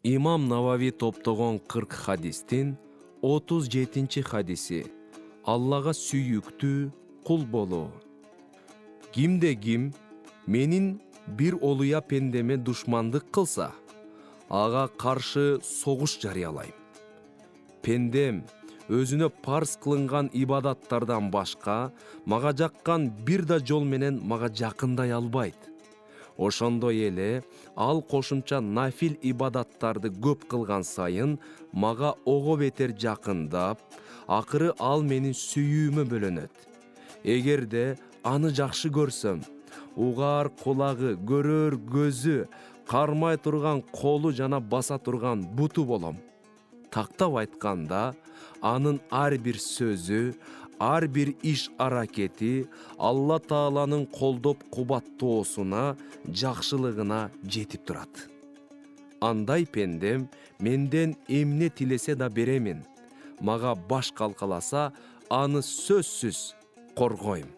Имам Навави топтогон 40 хадистин 37 хадиси. Аллага сүйүктүү кул болуу. Кимде ким менин бир олуя пендеме душмандык кылса, ага каршы согуш жарыялайм. Пендем өзүнө парз кылынган ибадаттардан башка мага жаккан бир да жол менен мага жакындай албайт. Ошондой эле ал кошумча нафил ибадаттарды көп кылган сайын мага ого бетер жакындап, акыры ал менин сүйүүмө бөлөнөт. Эгерде аны жакшы көрсөм, угаар кулагы, көрөр көзү, кармай турган колу жана баса турган буту болом. Тактап айтканда, анын ар бир сөзү, ар бир иш аракети Алла Тааланын колдоп кубаттоосуна, жакшылыгына жетип турат. Андай пендем менден эмне тилесе да беремин. Мага баш калкаласа, аны сөзсүз коргойм.